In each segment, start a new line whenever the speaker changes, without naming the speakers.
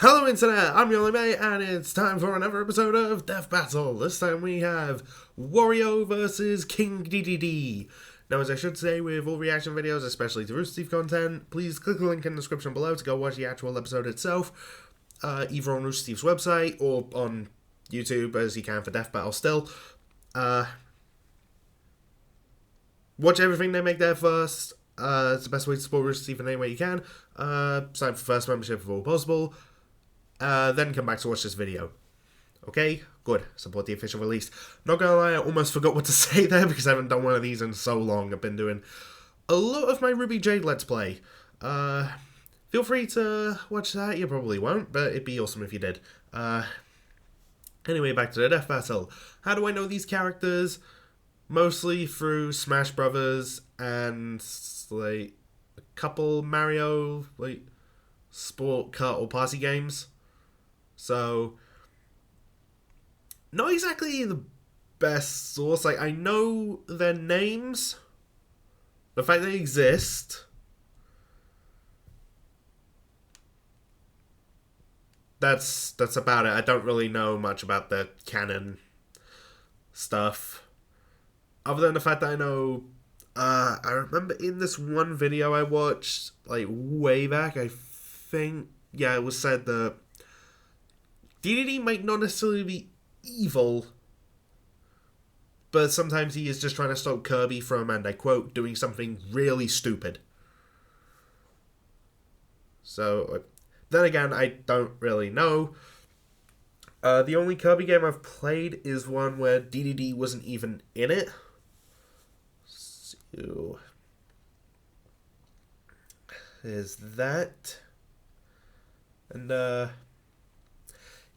Hello Internet, I'm your only mate, and it's time for another episode of Death Battle. This time we have Wario versus King Dedede. Now, as I should say with all reaction videos, especially to Rooster content, please click the link in the description below to go watch the actual episode itself, either on Rooster Steve's website or on YouTube, as you can for Death Battle still. Watch everything they make there first. It's the best way to support Rooster Steve in any way you can. Sign for first membership if all possible. Then come back to watch this video. Okay? Good. Support the official release. Not gonna lie, I almost forgot what to say there because I haven't done one of these in so long. I've been doing a lot of my Ruby Jade Let's Play. Feel free to watch that. You probably won't, but it'd be awesome if you did. Anyway, back to the Death Battle. How do I know these characters? Mostly through Smash Brothers and, like, a couple Mario, like, sport, kart, or party games. So, not exactly the best source. Like, I know their names, the fact they exist. That's about it. I don't really know much about the canon stuff. Other than the fact that I know, I remember in this one video I watched, like, way back, I think, yeah, it was said that Dedede might not necessarily be evil, but sometimes he is just trying to stop Kirby from, and I quote, doing something really stupid. So, then again, I don't really know. The only Kirby game I've played is one where Dedede wasn't even in it. So, there's that. And,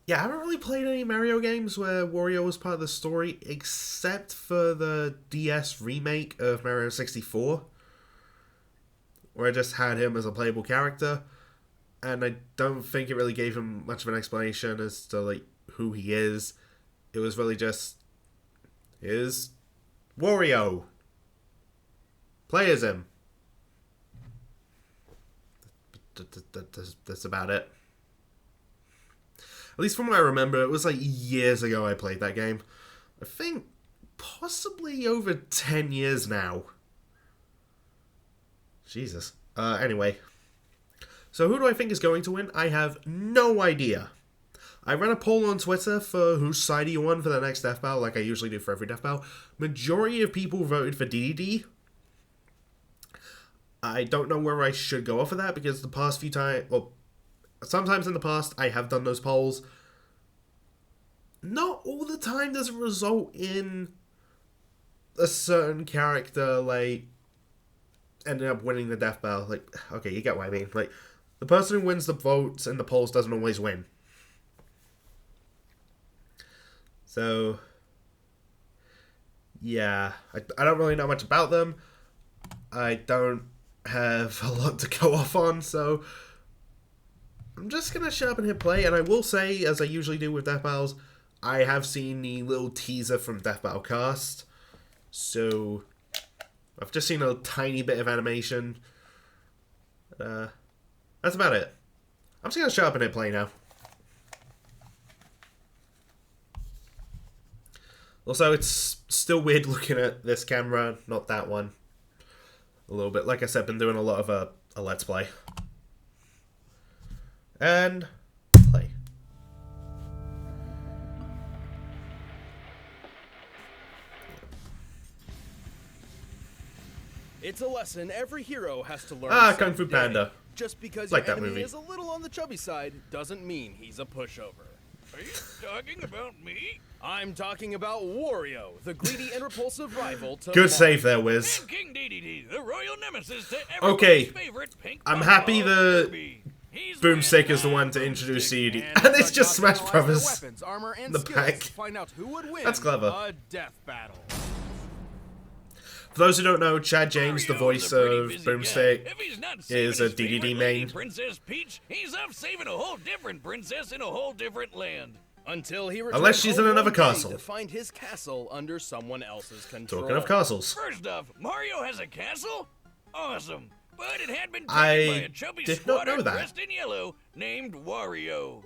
yeah, I haven't really played any Mario games where Wario was part of the story, except for the DS remake of Mario 64, where I just had him as a playable character, and I don't think it really gave him much of an explanation as to, like, who he is. It was really just, here's Wario. Play as him. That's about it. At least from what I remember, it was like years ago I played that game. I think possibly over 10 years now. Jesus. Anyway. So who do I think is going to win? I have no idea. I ran a poll on Twitter for whose side you on for the next Death Battle, like I usually do for every Death Battle. Majority of people voted for Dedede. I don't know where I should go off of that because the past few times, well, sometimes in the past I have done those polls. Not all the time does it result in a certain character, like, ending up winning the Death Battle. Like, okay, you get what I mean. Like, the person who wins the votes in the polls doesn't always win. So, yeah, I don't really know much about them. I don't have a lot to go off on, so I'm just gonna shut up and hit play. And I will say, as I usually do with Death Battles, I have seen the little teaser from Death Battle Cast, so I've just seen a tiny bit of animation. That's about it. I'm just gonna shut up and hit play now. Also, it's still weird looking at this camera, not that one. A little bit. Like I said, been doing a lot of a Let's Play. And play.
It's a lesson every hero has to learn.
Kung Fu Panda.
Just because
like
your
that
enemy
movie.
is a little on the chubby side doesn't mean he's a pushover.
Are you talking about me?
I'm talking about Wario, the greedy and repulsive rival to
Good
Mario.
save there, Wiz.
I'm King Dedede, the royal nemesis to everybody's
Okay,
favorite pink
I'm
puff
happy
ball,
the
Kirby. He's
Boomstick
my
is the one to
boomstick.
introduce Dedede.
And
And it's just
to
Smash
analyze
Brothers.
their weapons, armor, and
The
skills
back.
to find out who would win
That's clever.
a death battle.
For those who don't know, Chad James, the
Mario's
voice
a pretty
of
busy guy.
Boomstick,
If he's not
is
saving
a
his favorite
Dedede
lady,
main.
Princess Peach, he's off saving a whole different princess in a whole different land.
Until he returns
Unless she's in
home
another
one day
castle.
to find his castle under someone else's control.
Talking of castles.
First off, Mario has a castle? Awesome. but it had been taken
I
by a chubby
did not know
squatter
that.
dressed in yellow named Wario.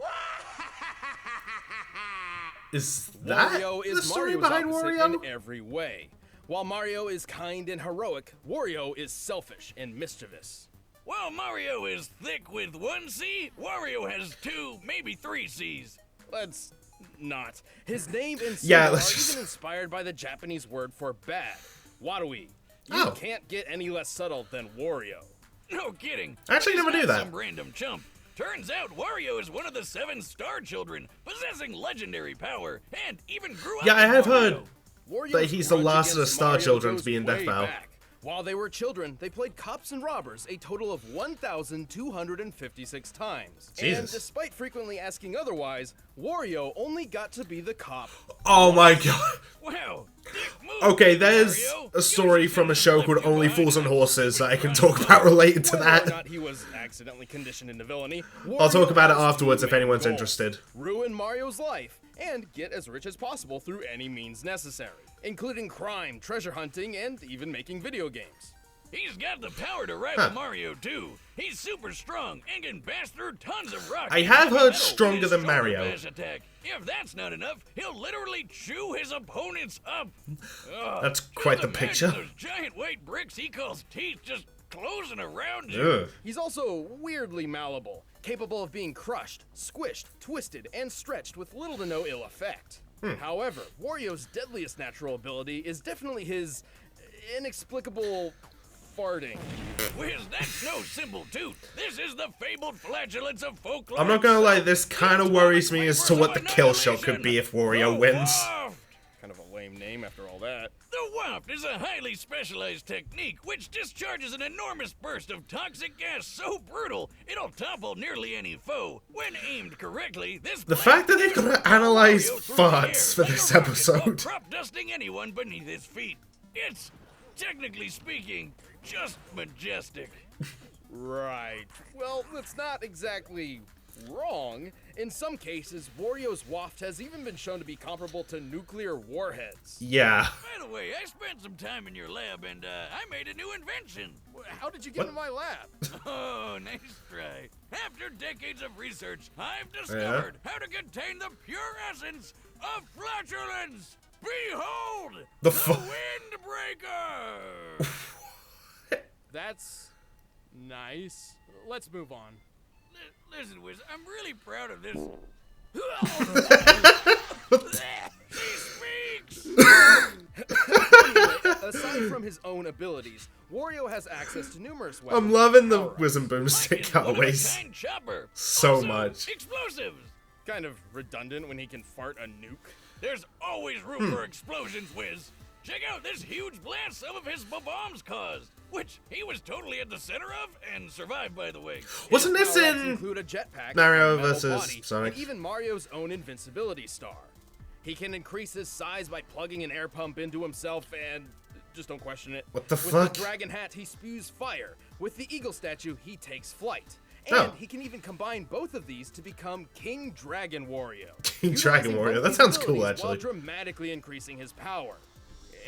Is that
Wario
the
is
story
Mario's
behind
opposite
Wario?
in every way. While Mario is kind and heroic, Wario is selfish and mischievous.
While Mario is thick with one C, Wario has 2, maybe 3 C's.
Let's not. His name and symbol
Yeah,
are
let's just-
even inspired by the Japanese word for bad, Warui. You
Oh.
can't get any less subtle than Wario.
No kidding.
I actually
He's
never knew
not
that.
Some random chump. Turns out Wario is one of the 7 star children, possessing legendary power, and even grew up
Yeah, I
with
have
Mario.
heard
Wario's
that he's the
grudge
last of the
against
Star
Mario
Children to
goes
be in
way
Death Battle.
back. While they were children, they played cops and robbers a total of 1,256 times. And
Jesus.
despite frequently asking otherwise, Wario only got to be the cop.
Oh my god.
Wow. Dick move,
Okay, there's
Mario.
a story
You
from a
should
show
have
called
left you
Only
behind
Fools and
in that
Horses that I
stupid
can
run.
talk about related to
Whether or
that.
not he was accidentally conditioned into villainy,
I'll talk
Wario
about it
has
afterwards
two
if anyone's
main
interested.
goals: ruin Mario's life and get as rich as possible through any means necessary, including crime, treasure hunting, and even making video games.
He's got the power to rival Mario, too. He's super strong and can bash through tons of rocks.
I
and
have
heavy
heard
metal with
stronger
his
than
shoulder
Mario.
bash attack. If that's not enough, he'll literally chew his opponents up. Ugh,
That's
just
quite the
imagine
picture.
Those giant white bricks he calls teeth just closing around you.
Ugh.
He's also weirdly malleable, capable of being crushed, squished, twisted, and stretched with little to no ill effect. However, Wario's deadliest natural ability is definitely his inexplicable farting.
Whiz, that's no simple toot. This is the fabled flatulence of folklore.
I'm not gonna lie,
itself.
this kind of
It's
worries
one
me
of
as to what the
flavors of
kill shot could be if Wario
The
wins.
waft.
Kind of a lame name after all that.
The waft is a highly specialized technique which discharges an enormous burst of toxic gas so brutal it'll topple nearly any foe. When aimed correctly, this
The
blast
fact that they've
will
got to
propel
analyze
Wario through the
farts
air
for
like a
this
rocket
episode.
while crop dusting anyone beneath his feet. It's, technically speaking, just majestic.
Right. Well, that's not exactly wrong. In some cases, Wario's waft has even been shown to be comparable to nuclear warheads.
Yeah.
By the way, I spent some time in your lab and I made a new invention.
How did you get in my lab?
Oh, nice try. After decades of research, I've discovered how to contain the pure essence of flatulence. Behold,
The
windbreaker.
That's nice. Let's move on.
Listen, Wiz, I'm really proud of this. He speaks.
Aside from his own abilities, Wario has access to numerous weapons.
I'm loving the
power-ups.
whiz and boomstick
Like his
cutaways.
one-of-a-kind chopper.
So
Also,
much.
Explosives.
Kind of redundant when he can fart a nuke.
There's always room for explosions, Wiz. Check out this huge blast some of his bombs caused, which he was totally at the center of and survived, by the way.
Wasn't this
Power-ups
in
include a jetpack,
Mario
a metal
versus
body,
Sonic?
and even Mario's own invincibility star. He can increase his size by plugging an air pump into himself and just don't question it.
What the
With
fuck?
the dragon hat, he spews fire. With the eagle statue, he takes flight.
Oh.
And he can even combine both of these to become King Dragon Wario.
King Dragon
utilizing
Wario,
both
that
these
sounds cool,
abilities while
actually.
dramatically increasing his power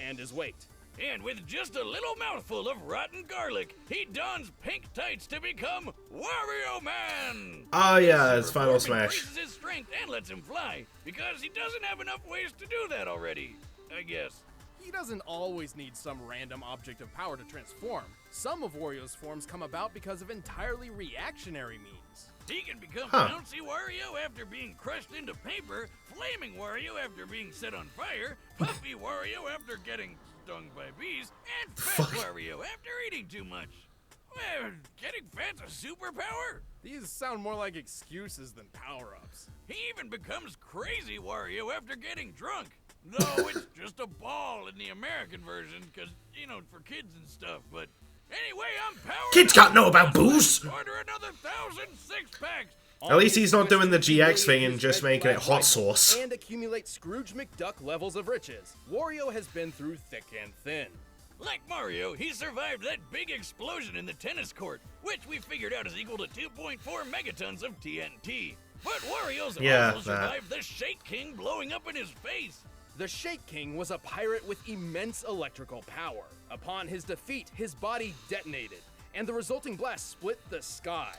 and his weight.
And with just a little mouthful of rotten garlic, he dons pink tights to become Wario Man!
Oh yeah, it's
Super
Final
form
Smash.
increases his strength and lets him fly, because he doesn't have enough ways to do that already, I guess.
He doesn't always need some random object of power to transform. Some of Wario's forms come about because of entirely reactionary means.
He can become
Huh.
Bouncy Wario after being crushed into paper, Flaming Wario after being set on fire, Puffy Wario after getting stung by bees, and Fat
Fuck.
Wario after eating too much. Well, getting fat's a superpower?
These sound more like excuses than power-ups.
He even becomes Crazy Wario after getting drunk. Though it's just a ball in the American version, because, you know, for kids and stuff, but anyway, I'm powered
Kids
up.
can't know about booze.
Order another 1,000 six-packs.
At least he's not doing the GX thing and just making it hot sauce.
And accumulate Scrooge McDuck levels of riches. Wario has been through thick and thin.
Like Mario, he survived that big explosion in the tennis court, which we figured out is equal to 2.4 megatons of TNT. But Wario's
Yeah,
also
that.
survived the Shake King blowing up in his face.
The Shake King was a pirate with immense electrical power. Upon his defeat, his body detonated, and the resulting blast split the sky.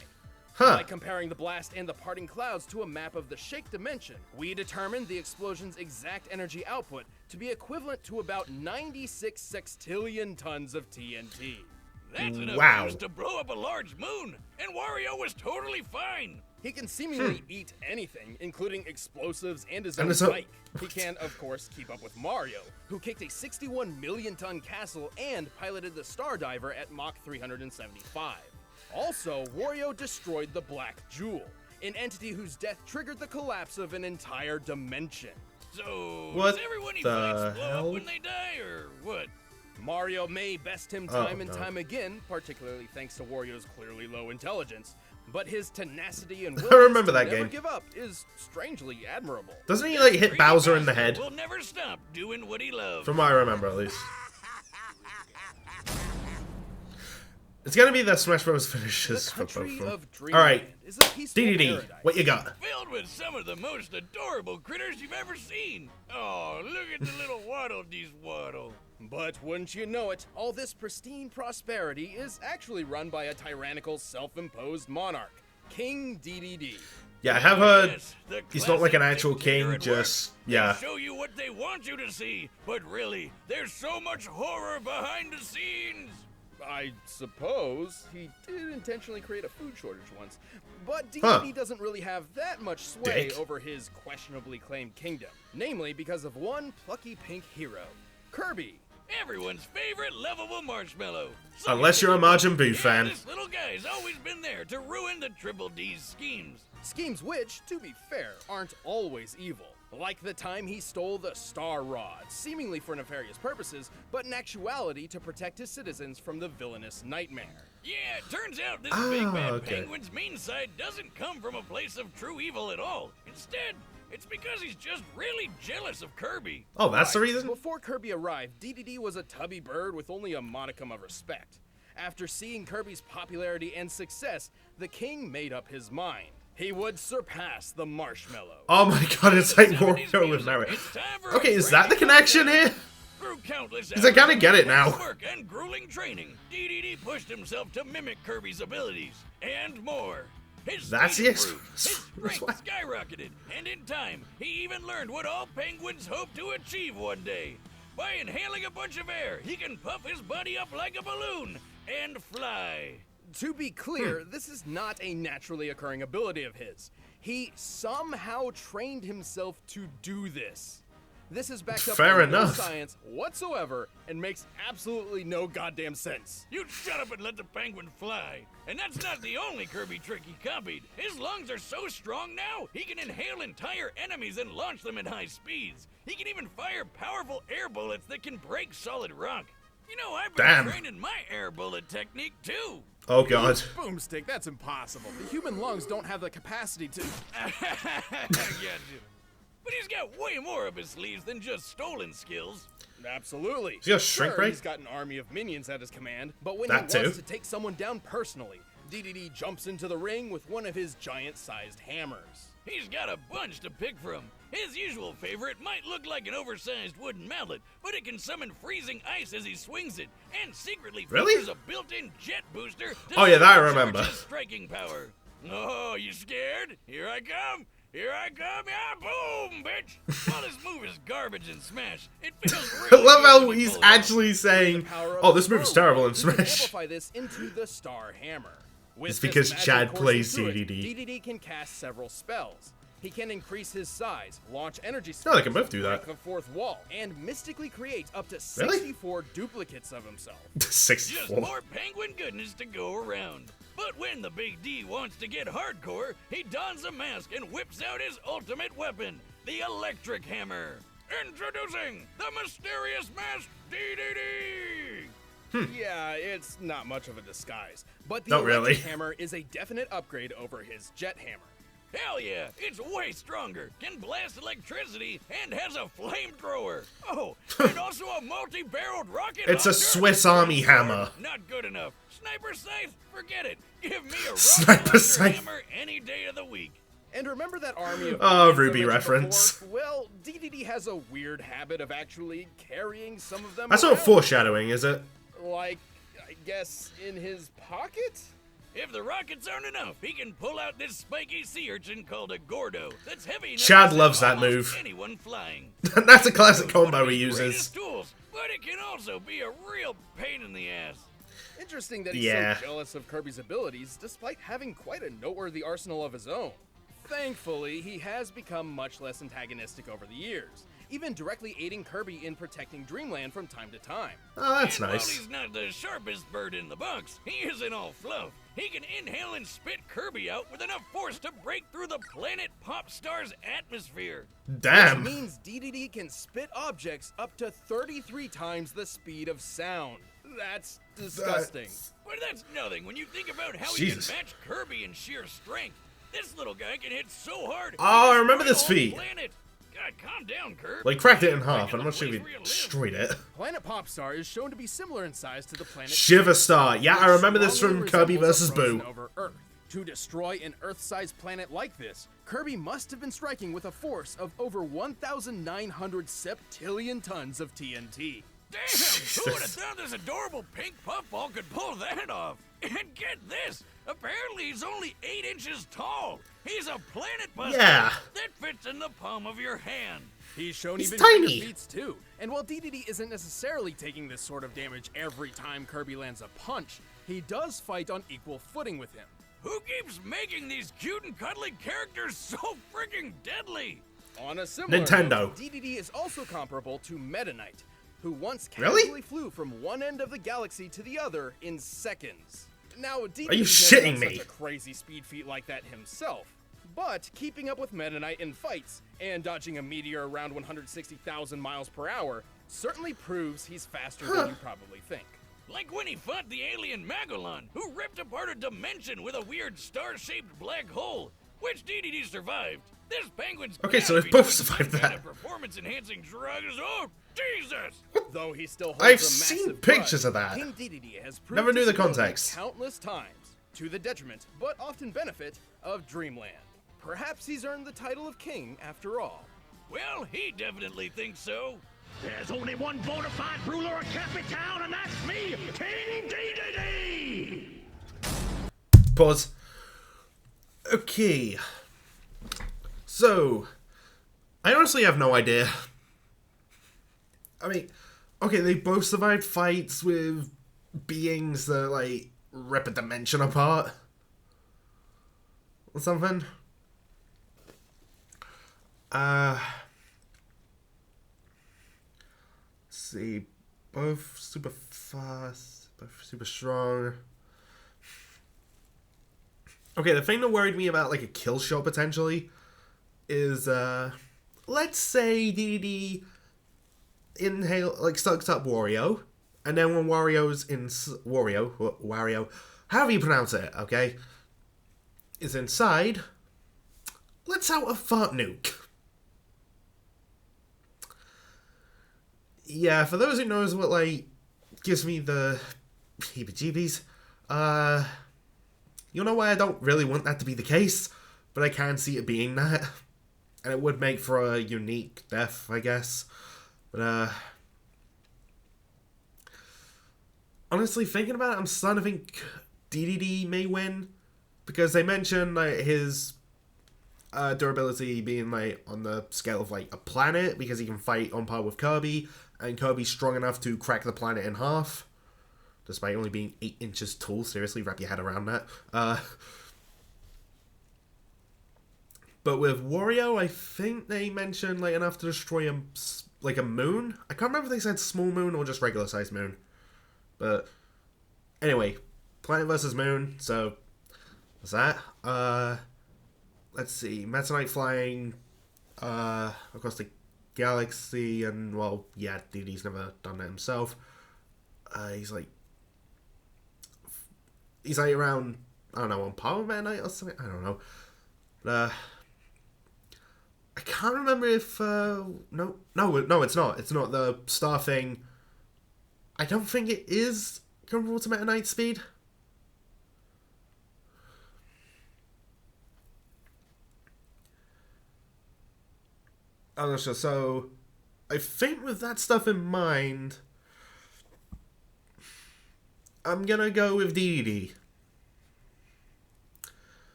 Huh.
By comparing the blast and the parting clouds to a map of the Shake dimension, we determined the explosion's exact energy output to be equivalent to about 96 sextillion tons of TNT.
That's enough
Wow.
juice to blow up a large moon, and Wario was totally fine.
He can seemingly eat anything, including explosives and his
And
own
his own-
bike. He can, of course, keep up with Mario, who kicked a 61 million ton castle and piloted the Star Diver at Mach 375. Also, Wario destroyed the Black Jewel, an entity whose death triggered the collapse of an entire dimension.
So,
What
does everyone he
the
fights blow
hell?
up when they die, or what?
Mario may best him time and
no.
time again, particularly thanks to Wario's clearly low intelligence, but his tenacity and
I
willingness
remember
to
that
never
game.
give up is strangely admirable.
Doesn't he, like, hit
Greedy
Bowser in the
bastard
head?
will never stop doing what he loves.
From what I remember, at least. It's gonna be the Smash Bros.
The
finishes for both
country
of them.
of Dreamland
Alright,
is a peaceful
DDD,
paradise.
what you got?
Filled with some of the most adorable critters you've ever seen. Oh, look at the little waddle dees waddle.
But wouldn't you know it, all this pristine prosperity is actually run by a tyrannical, self-imposed monarch, King Dedede.
Yeah, I have heard
Yes, the
he's not like an
classic
actual
dictator
king,
at
just,
work.
yeah.
They show you what they want you to see, but really, there's so much horror behind the scenes.
I suppose he did intentionally create a food shortage once, but
Huh.
Dedede doesn't really have that much sway
Dick.
over his questionably claimed kingdom, namely because of one plucky pink hero, Kirby.
Everyone's favorite lovable marshmallow.
Unless you're a Majin Buu
Yeah,
fan.
this little guy's always been there to ruin the Triple D's schemes.
Schemes which, to be fair, aren't always evil. Like the time he stole the Star Rod, seemingly for nefarious purposes, but in actuality to protect his citizens from the villainous Nightmare.
Yeah, it turns out this big bad
okay.
penguin's mean side doesn't come from a place of true evil at all. Instead, it's because he's just really jealous of Kirby.
Oh, that's the reason?
Before Kirby arrived, Dedede was a tubby bird with only a modicum of respect. After seeing Kirby's popularity and success, the king made up his mind. He would surpass the marshmallow.
Oh my god, it's like
70s
Wario with
music.
Mario.
It's time for
Okay,
a
is that the
great
connection here?
Through countless
Because I
hours
kinda
of
get it
intense
now.
work and grueling training, Dedede pushed himself to mimic Kirby's abilities and more. His
That's
speed
the
improved, his
that's
strength skyrocketed, and in time, he even learned what all penguins hope to achieve one day. By inhaling a bunch of air, he can puff his body up like a balloon and fly.
To be clear, this is not a naturally occurring ability of his. He somehow trained himself to do this. This is backed up
Fair
by
enough.
no science whatsoever and makes absolutely no goddamn sense.
You shut up and let the penguin fly. And that's not the only Kirby trick he copied. His lungs are so strong now, he can inhale entire enemies and launch them at high speeds. He can even fire powerful air bullets that can break solid rock. You know, I've been
Damn.
training my air bullet technique too.
Oh god.
Boomstick, that's impossible. The human lungs don't have the capacity to.
I got you. But he's got way more up his sleeves than just stolen skills.
Absolutely.
He's got a shrink
Sure,
ray?
he's got an army of minions at his command, but when
That
he wants
too.
to take someone down personally, Dedede jumps into the ring with one of his giant-sized hammers.
He's got a bunch to pick from. His usual favorite might look like an oversized wooden mallet, but it can summon freezing ice as he swings it, and secretly
Really?
features a built-in jet booster to
Oh, yeah, that I
supercharge
remember.
his striking power. Oh, you scared? Here I come! Here I come! Yeah, boom, bitch! While this move is garbage in Smash, it feels
I
really
love
good
how
when you
he's
pull it off.
actually saying,
Power of
oh,
the
this move's
Star
terrible in
Rod, he can
Smash.
amplify this into the Star Hammer. With
It's
this
because
magic
Chad
coursing
plays
through it,
DDD.
DDD can cast several spells. He can increase his size, launch energy
No,
spells,
they can both do that.
break the fourth wall, and mystically create up to
Really?
64 duplicates of himself.
Just
64.
more penguin goodness to go around. But when the Big D wants to get hardcore, he dons a mask and whips out his ultimate weapon, the electric hammer. Introducing the mysterious masked DDD!
Yeah, it's not much of a disguise, but the
Not
electric
really.
hammer is a definite upgrade over his jet hammer.
Hell yeah, it's way stronger, can blast electricity, and has a flamethrower. Oh, and also a multi-barreled rocket
It's a
launcher.
Swiss Army hammer.
Not good enough. Sniper Scythe? Forget it. Give me a rocket
Sniper
launcher
Scythe.
hammer any day of the week.
And remember that army of
Oh,
minions I
Ruby
mentioned
reference.
before? Well, DDD has a weird habit of actually carrying some of them
That's
around.
not foreshadowing, is it?
Like, I guess in his pocket?
If the rockets aren't enough, he can pull out this spiky sea urchin called a Gordo that's heavy enough
Chad
to
loves
send
that
almost
move.
anyone flying.
That's a classic
It's one
combo
of
he
his
uses.
greatest tools, but it can also be a real pain in the ass.
Interesting that he's
Yeah.
so jealous of Kirby's abilities, despite having quite a noteworthy arsenal of his own. Thankfully, he has become much less antagonistic over the years, even directly aiding Kirby in protecting Dreamland from time to time.
Oh, that's
And
nice.
while he's not the sharpest bird in the box, he isn't all fluff. He can inhale and spit Kirby out with enough force to break through the planet Pop Star's atmosphere.
Damn.
Which means Dedede can spit objects up to 33 times the speed of sound. That's disgusting.
But that's nothing when you think about how
Jesus.
he can match Kirby in sheer strength. This little guy can hit so hard.
Oh,
he
I remember
can
this
destroy a
feet.
whole planet. God, calm down, Kirby.
Like, cracked it in
Back
half,
in
and I'm
the
not sure if
place
he
where you live.
destroyed it.
Planet Popstar is shown to be similar in size to the planet
Shiver Star. Yeah, I
which
remember this
strongly
from Kirby
resembles
vs.
a frozen
Boo.
over Earth. To destroy an Earth-sized planet like this, Kirby must have been striking with a force of over 1,900 septillion tons of TNT.
Damn, who would have thought this adorable pink puffball could pull that off? And get this, apparently he's only 8 inches tall. He's a planet buster
Yeah.
that fits in the palm of your hand.
He's shown
He's
even
tiny.
bigger feats too. And while Dedede isn't necessarily taking this sort of damage every time Kirby lands a punch, he does fight on equal footing with him.
Who keeps making these cute and cuddly characters so freaking deadly?
On a similar
Nintendo.
note, Dedede is also comparable to Meta Knight, who once
Really?
casually flew from one end of the galaxy to the other in seconds. Now, Dedede
Are you
has never
shitting
done
me?
such a crazy speed feat like that himself, but keeping up with Meta Knight in fights and dodging a meteor around 160,000 miles per hour certainly proves he's faster than you probably think.
Like when he fought the alien Magellan, who ripped apart a dimension with a weird star-shaped black hole, which Dedede survived. This penguin's
Okay, so
gotta
they've
be
both
doing some
survived
kind
that.
of performance-enhancing drugs. Oh, Jesus!
Though he still holds
I've
a
seen
massive
pictures
grudge,
of that.
King Dedede has proved
Never knew
his
the
ability
context.
countless times, to the detriment, but often benefit, of Dreamland. Perhaps he's earned the title of king after all.
Well, he definitely thinks so.
There's only one bona fide ruler of Capitan, and that's me, King Dedede!
Pause. Okay. So, I honestly have no idea. I mean, okay, they both survived fights with beings that, like, rip a dimension apart. Or something. Let's see. Both super fast, both super strong. Okay, the thing that worried me about, like, a kill shot potentially is, let's say Dedede sucks up Wario, and then when Wario's in Wario, however you pronounce it, okay, is inside, let's out a fart nuke. Yeah, for those who knows what, like, gives me the heebie-jeebies, you know why I don't really want that to be the case, but I can see it being that. And it would make for a unique death, I guess. But, honestly, thinking about it, I'm starting to think Dedede may win. Because they mention, like, his durability being, like, on the scale of, like, a planet. Because he can fight on par with Kirby. And Kirby's strong enough to crack the planet in half. Despite only being 8 inches tall. Seriously, wrap your head around that. But with Wario, I think they mentioned, like, enough to destroy a moon. I can't remember if they said small moon or just regular sized moon. But anyway, planet versus moon. So what's that? Let's see. Meta Knight flying across the galaxy, and well, yeah, Dedede's never done that himself. He's like around, I don't know, on par with Meta Knight or something. I don't know. But, I can't remember if no, it's not. It's not the star thing. I don't think it is comparable to Meta Knight speed. I'm not sure. So, I think with that stuff in mind, I'm gonna go with Dedede.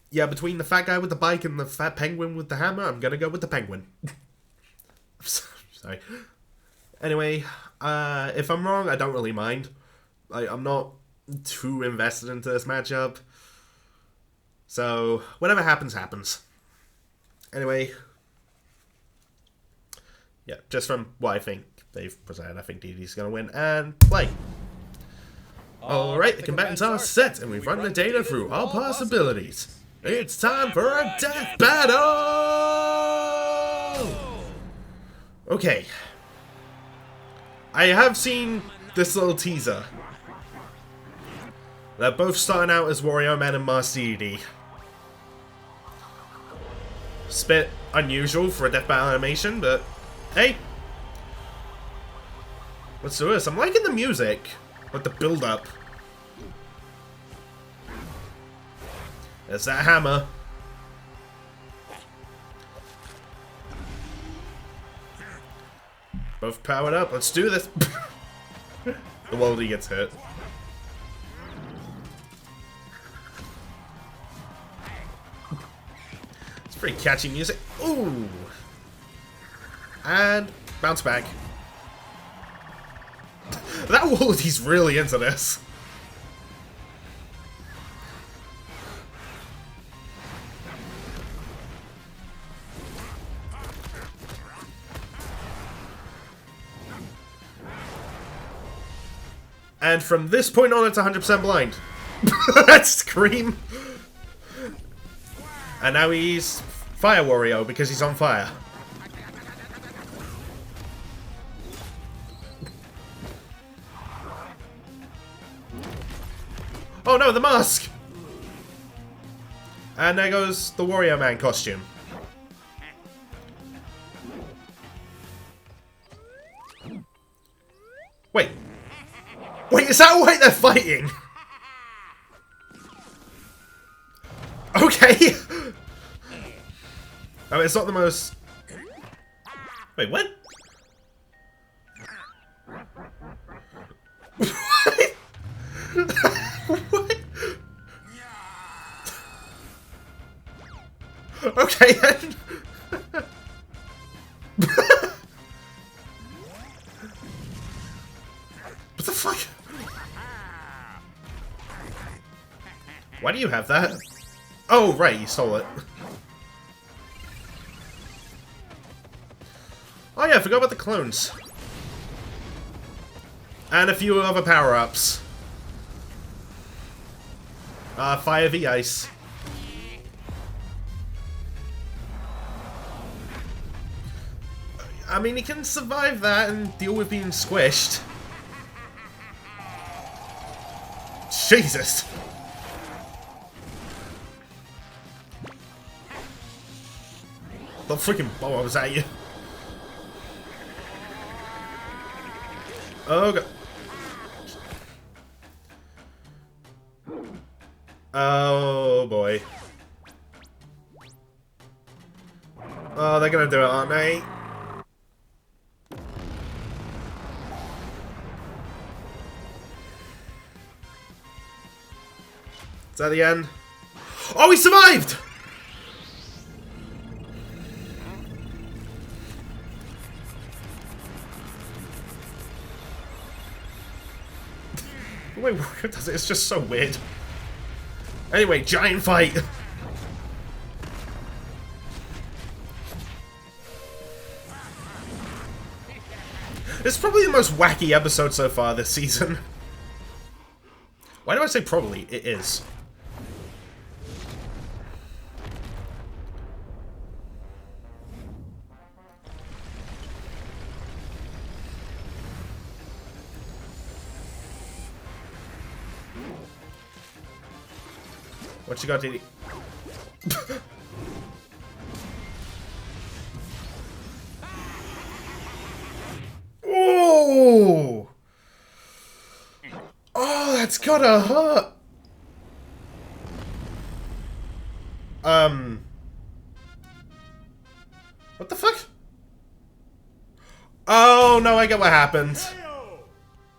Yeah, between the fat guy with the bike and the fat penguin with the hammer, I'm gonna go with the penguin. Sorry. Anyway, if I'm wrong, I don't really mind. I'm not too invested into this matchup. So, whatever happens, happens. Anyway, yeah, just from what I think they've presented, I think Dedede's gonna win and play. Alright, the combatants are set, and we've run the data through all possibilities. It's time for a death battle! Okay. I have seen this little teaser. They're both starting out as Wario Man and Master Dedede. It's a bit unusual for a death battle animation, but hey. Let's do this. I'm liking the music, with the build-up. There's that hammer. Both powered up. Let's do this. The Wallaby gets hit. It's pretty catchy music. Ooh. And bounce back. That Wallaby's really into this. And from this point on, it's 100% blind. That scream! And now he's Fire Wario because he's on fire. Oh no, the mask! And there goes the Wario Man costume. Wait. Wait, is that why they're fighting? Okay. I mean, it's not the most... Wait, what? What? Okay, then. What the fuck? Why do you have that? Oh, right, you stole it. Oh yeah, I forgot about the clones. And a few other power-ups. Fire v Ice. I mean, he can survive that and deal with being squished. Jesus! The freaking bombs at you. Oh god. Oh boy. Oh, they're gonna do it, aren't they? Is that the end? Oh, he survived! Wait, what does it? It's just so weird. Anyway, giant fight! It's probably the most wacky episode so far this season. Why do I say probably? It is. What you got, Didi? Oh! Oh, that's gotta hurt. What the fuck? Oh no, I get what happened.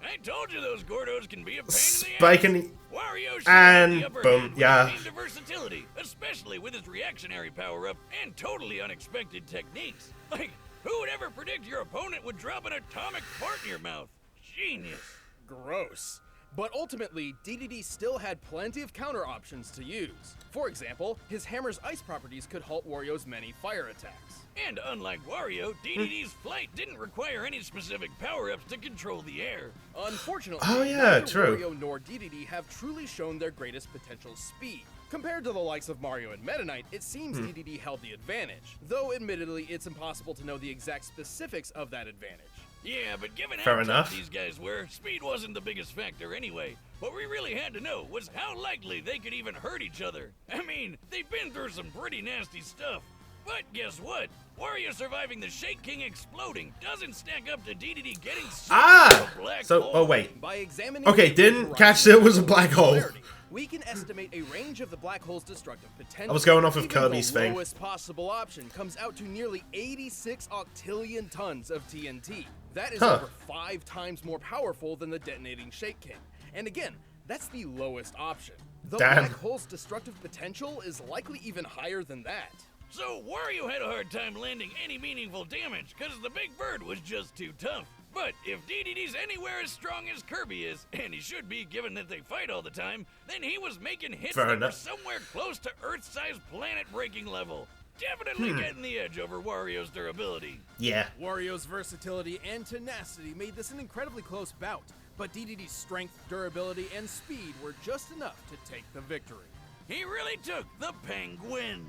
I told you those Gordos Wario's can be a pain in the
Spike
ass.
and
Wario should
and
have the upper
boom,
hand when
yeah.
it came to versatility, especially with his reactionary power-up and totally unexpected techniques. Like, who would ever predict your opponent would drop an atomic fart in your mouth? Genius.
Gross. But ultimately, Dedede still had plenty of counter options to use. For example, his hammer's ice properties could halt Wario's many fire attacks.
And unlike Wario, Dedede's flight didn't require any specific power-ups to control the air.
Unfortunately,
Oh, yeah,
neither
true.
Wario nor Dedede have truly shown their greatest potential speed. Compared to the likes of Mario and Meta Knight, it seems Dedede held the advantage, though admittedly it's impossible to know the exact specifics of that advantage.
Yeah, but given
Fair
how
enough.
tough these guys were, speed wasn't the biggest factor anyway. What we really had to know was how likely they could even hurt each other. I mean, they've been through some pretty nasty stuff. But guess what? Wario surviving the Shake King exploding doesn't stack up to Dedede getting sucked into a black
So,
hole.
oh wait.
By examining
Okay,
the
didn't
horizon
catch it was a black hole.
polarity, we can estimate a range of the black hole's destructive potential.
I was going off of
Even
Kirby's
the
thing.
lowest possible option comes out to nearly 86 octillion tons of TNT. That is over 5 times more powerful than the detonating Shake King. And again, that's the lowest option. The
Damn.
black hole's destructive potential is likely even higher than that.
So Wario had a hard time landing any meaningful damage because the big bird was just too tough. But if Dedede's anywhere as strong as Kirby is, and he should be given that they fight all the time, then he was making hits
Fair
that were
enough.
somewhere close to Earth-sized planet-breaking level. Definitely getting the edge over Wario's durability.
Yeah.
Wario's versatility and tenacity made this an incredibly close bout, but Dedede's strength, durability, and speed were just enough to take the victory.
He really took the penguin.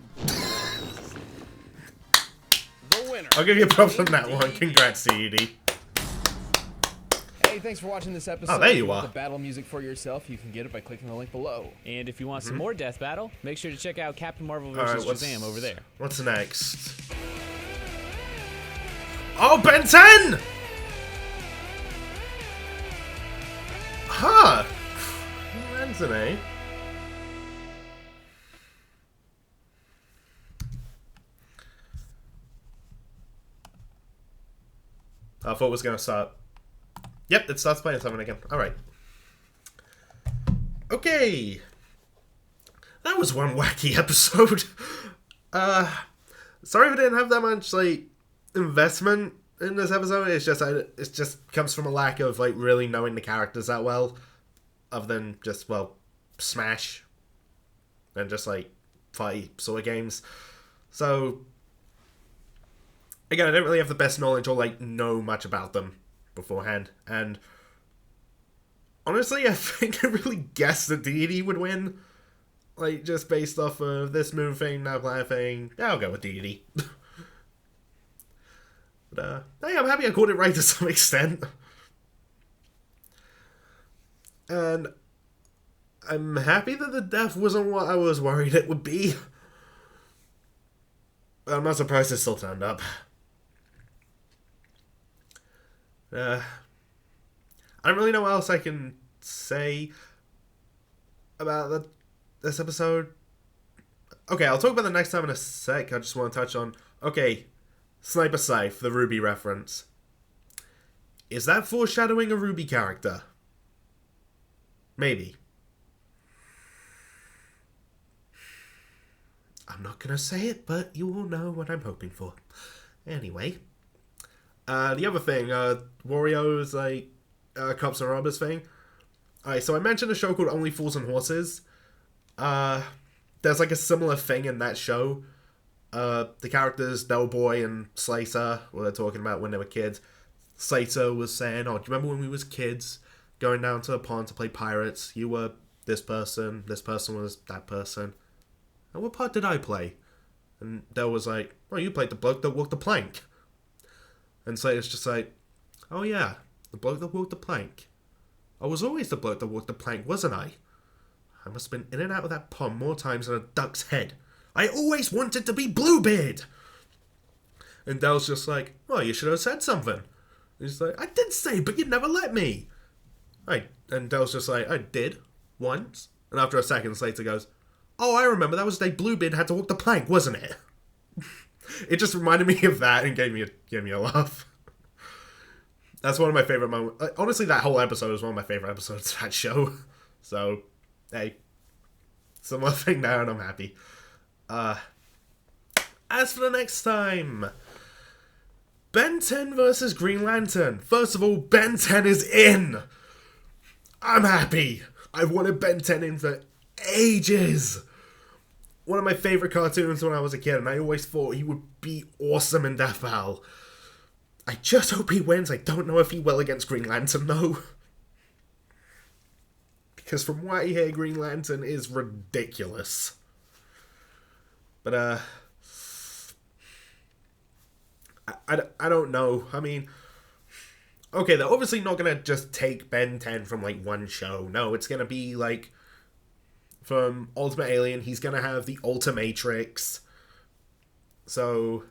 The winner.
I'll give you props on
King
that one.
Dedede.
Congrats, CED.
Hey, thanks for watching this episode.
Oh, there
If
you
want
are.
the battle music for yourself, you can get it by clicking the link below.
And if you want some more Death Battle, make sure to check out Captain Marvel
All right,
vs. Shazam over there.
What's next? Oh, Ben 10! Huh. Anthony. I thought it was going to start. Yep, it starts playing something again. Alright. Okay. That was one wacky episode. Sorry if I didn't have that much, like, investment in this episode. It's just, it just comes from a lack of, like, really knowing the characters that well. Other than just, well, Smash. And just, like, fight sort of games. So, again, I don't really have the best knowledge or, like, know much about them beforehand. And honestly, I think I really guessed that Dedede would win. Like, just based off of this move thing, that player thing. Yeah, I'll go with Dedede. But, hey, I'm happy I caught it right to some extent. And I'm happy that the death wasn't what I was worried it would be. But I'm not surprised it still turned up. I don't really know what else I can say about this episode. Okay, I'll talk about the next time in a sec. I just want to touch on... Okay, Sniper Scythe, the Ruby reference. Is that foreshadowing a Ruby character? Maybe. I'm not gonna say it, but you all know what I'm hoping for. Anyway. The other thing, Wario's, like, Cops and Robbers thing. Alright, so I mentioned a show called Only Fools and Horses. There's, like, a similar thing in that show. The characters, Delboy and Slater, what they're talking about when they were kids. Slater was saying, oh, do you remember when we was kids, going down to the pond to play pirates? You were this person was that person. And what part did I play? And Del was like, oh, you played the bloke that walked the plank. And Slater's just like, oh yeah, the bloke that walked the plank. I was always the bloke that walked the plank, wasn't I? I must have been in and out of that pond more times than a duck's head. I always wanted to be Bluebeard! And Del's just like, oh, you should have said something. And he's like, I did say, but you never let me. And Del's just like, I did, once. And after a second, Slater goes, oh, I remember, that was the day Bluebeard had to walk the plank, wasn't it? It just reminded me of that and gave me a laugh. That's one of my favorite moments. Honestly, that whole episode is one of my favorite episodes of that show. So, hey, similar thing there, and I'm happy. As for the next time, Ben 10 versus Green Lantern. First of all, Ben 10 is in. I'm happy. I've wanted Ben 10 in for ages. One of my favorite cartoons when I was a kid, and I always thought he would be awesome in Death Battle. I just hope he wins. I don't know if he will against Green Lantern, though. Because from what I hear, Green Lantern is ridiculous. But, I don't know. I mean, okay, they're obviously not going to just take Ben 10 from, like, one show. No, it's going to be, like, from Ultimate Alien, he's going to have the Ultimatrix. So,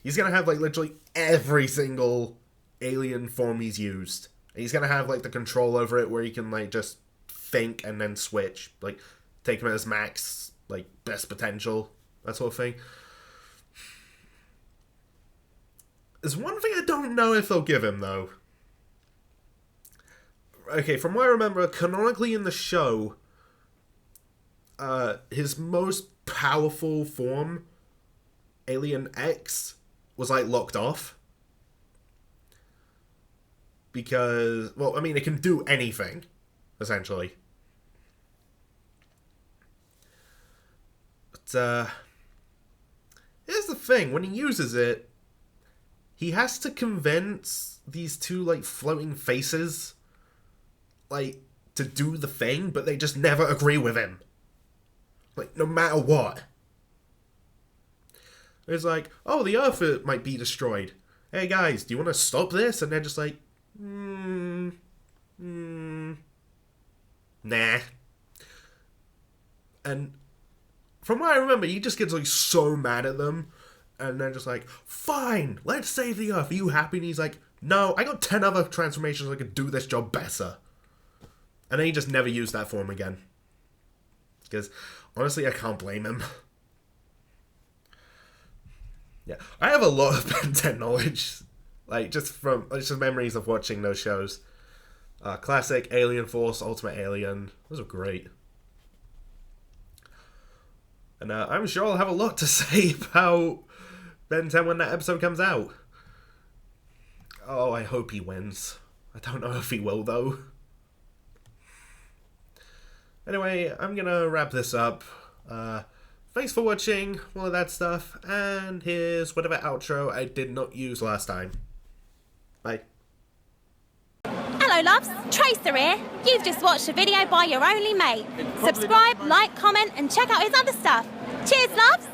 he's going to have, like, literally every single alien form he's used. He's going to have, like, the control over it where he can, like, just think and then switch. Like, take him at his max, like, best potential. That sort of thing. There's one thing I don't know if they'll give him, though. Okay, from what I remember, canonically in the show, his most powerful form, Alien X, was, like, locked off. Because, well, I mean, it can do anything, essentially. But, here's the thing, when he uses it, he has to convince these two, like, floating faces, like, to do the thing, but they just never agree with him. Like, no matter what. It's like, oh, the Earth might be destroyed. Hey, guys, do you want to stop this? And they're just like, nah. And from what I remember, he just gets, like, so mad at them. And they're just like, fine, let's save the Earth. Are you happy? And he's like, no, I got 10 other transformations that could do this job better. And then he just never used that form again. Because, honestly, I can't blame him. Yeah, I have a lot of Ben 10 knowledge. Like, just memories of watching those shows. Classic, Alien Force, Ultimate Alien. Those are great. And I'm sure I'll have a lot to say about Ben 10 when that episode comes out. Oh, I hope he wins. I don't know if he will, though. Anyway, I'm gonna wrap this up. Thanks for watching, all of that stuff, and here's whatever outro I did not use last time. Bye.
Hello loves, Tracer here. You've just watched a video by your only mate. Subscribe, like, comment and check out his other stuff. Cheers loves!